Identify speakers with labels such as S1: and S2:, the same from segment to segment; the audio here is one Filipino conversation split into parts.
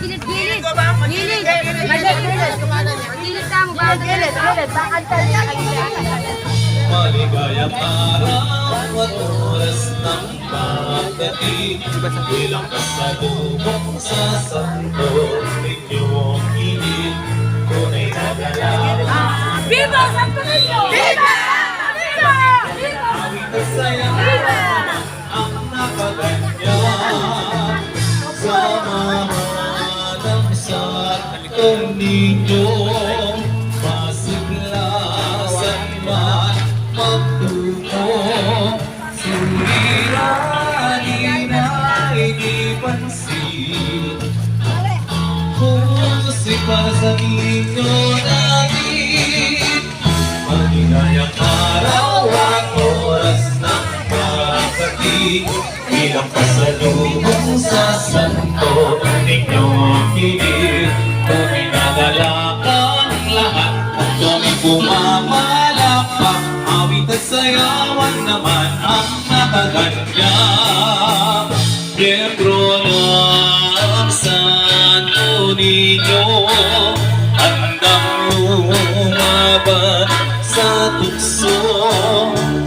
S1: Gilid. Gilid. Gilid ka mo ba? Gilid. Bakal ka niya.
S2: Maligayang araw at oras ng pagdating, bilang kasalubong sa santo ninyong init, tunay na galaw.
S1: Viva Santo Niño! Viva! Viva! Viva!
S2: Awit at saya ang nakaganya sa mga ng santo ninyong masiglasan man magtungo. Suliranin ay di pansin kung sipasan ninyo natin. Maligayang araw at oras ng pagdating, bilang pasalubong sa santo ninyong init, kami nagalakang lahat at kami pumapalakpak. Awit at sayawan naman ang nakaganda, miyembro ng santo ninyo, handang lumaban sa tukso.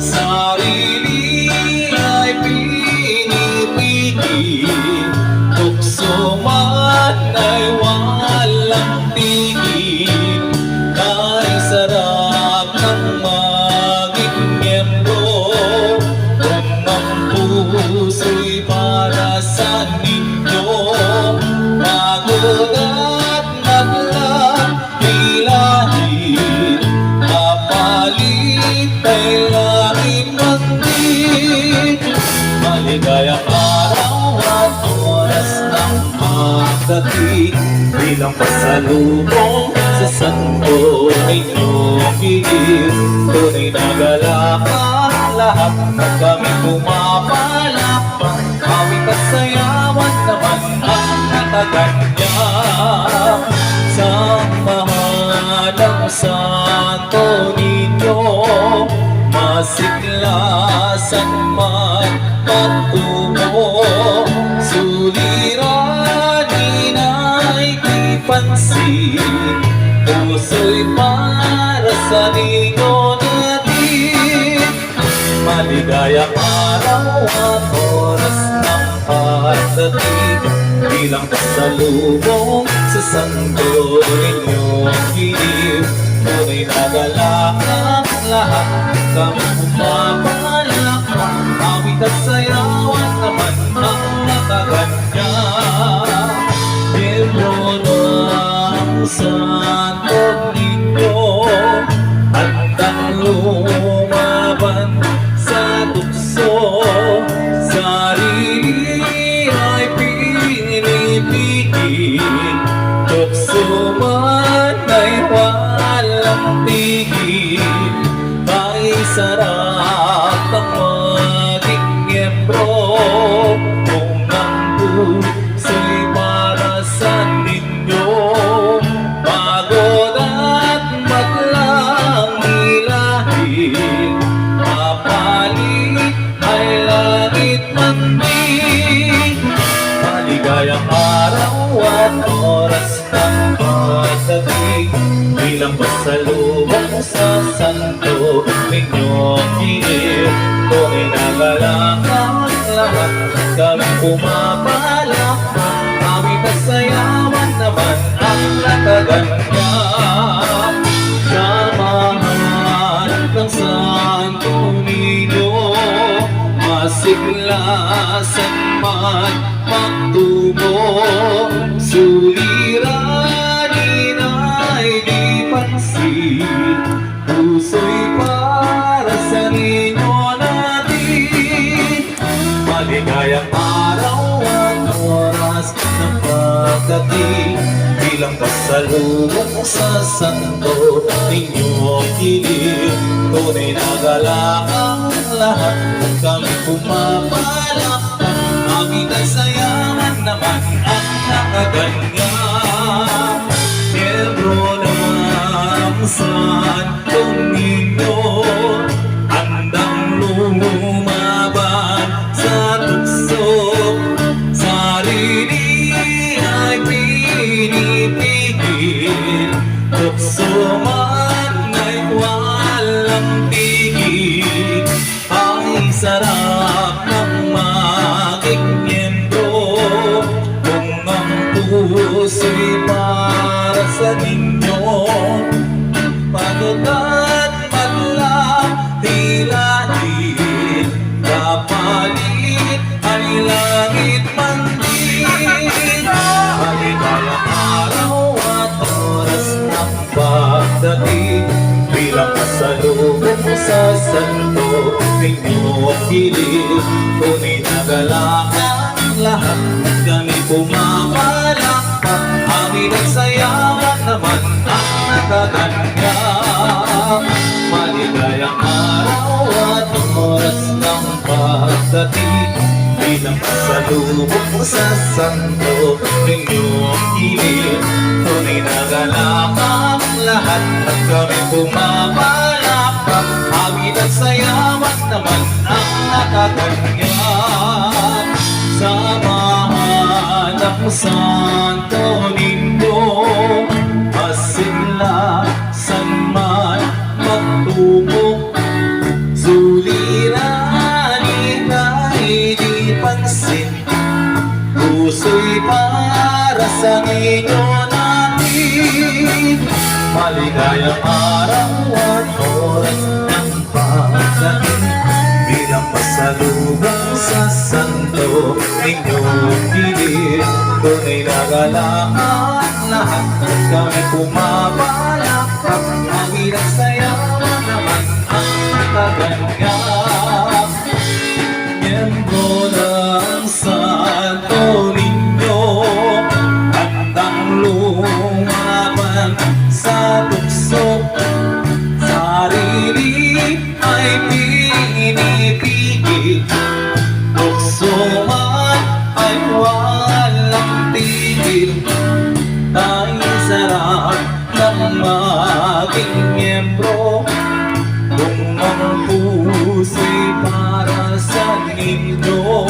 S2: Sarili ay pinipigil, tukso man ay walang tigil. Kay sarap ng maging miyembro, kung ang puso'y para sa ninyo. Pagod at maglang bilahid, kapalit ay langit magdig. Maligayang araw at oras ng pagdating, bilang pasalubong sa santo ninyong init, tunay na galakan lahat na kami pumapalakpak. Awit at sayawan naman ang nakaganya sa mahal ng santo ninyo, masiglasan man magtungo. Suliranin ay di pansin, puso'y para sa ninyo natin. Maligayang araw at oras ng pagdating, bilang pasalubong sa santo ninyong init, tunay na galakang lahat kami pumapalakpak. Awit at sayawan naman ang nakaganya, miyembro ng santo ninyo, handang lumaban sa tukso. Sarili ay pinipigil, tukso man ay walang tigil. Kay sarap ng maging miyembro, kung ang puso'y para sa ninyo. Pagod at maglang hilahil, kapalit ay langit magdig. Maligayang araw at oras ng pagdating, bilang pasalubong sa santo ninyong init, tunay na galakang lahat kami pumapalakpak. Awit at sayawan naman ang nakaganya sa mahal ng santo ninyo, masiglasan man magtungo. Suliranin ay di pansin, puso'y para sa ninyo natin. Maligayang araw at oras ng pagdating, bilang pasalubong sa santo ninyong init, tunay na galakang lahat kami pumapalakpak. Awit at sayawan naman ang nakaganya, miyembro ng santo ninyo, handang lumaban sa tukso. Sarili ay tukso man ay walang tigil. Ang sarap ng maging miyembro kung ang puso'y para sa ninyo. Pagkat madlang hilahin, kapalit ay langit man din. Maligayang araw at oras ng pagdating, bilang kasalubong sa santo ninyong gilid. Tunay na galakan lahat, kami pumapalakpak. Amin at sayawan naman ang nakaganyak. Maligayang araw at oras ng pagdating, bilang kasalubong sa santo ninyong gilid. Tunay na galakan lahat at kami pumapalakpak. Amin at sayawan naman ang nakaganyak. Samahan ang santo ninyo, asinlasan man magtungo. Suliranin ay di pansin, puso'y para sa inyo natin. Maligayang araw at oras ng pagdating, bilang pasalubong sa santo ninyong gilid. Tunay na galakan lahat at kami pumapalakpak. Ang ilang sayawan naman ang nakaganyak. Miyembro ng santo ninyo, handang lumaban sa tukso. Sarili ay pinipigil, tukso man ay walang tigil. Tanging sarap ng maging miyembro kung ang puso'y para sa ninyo.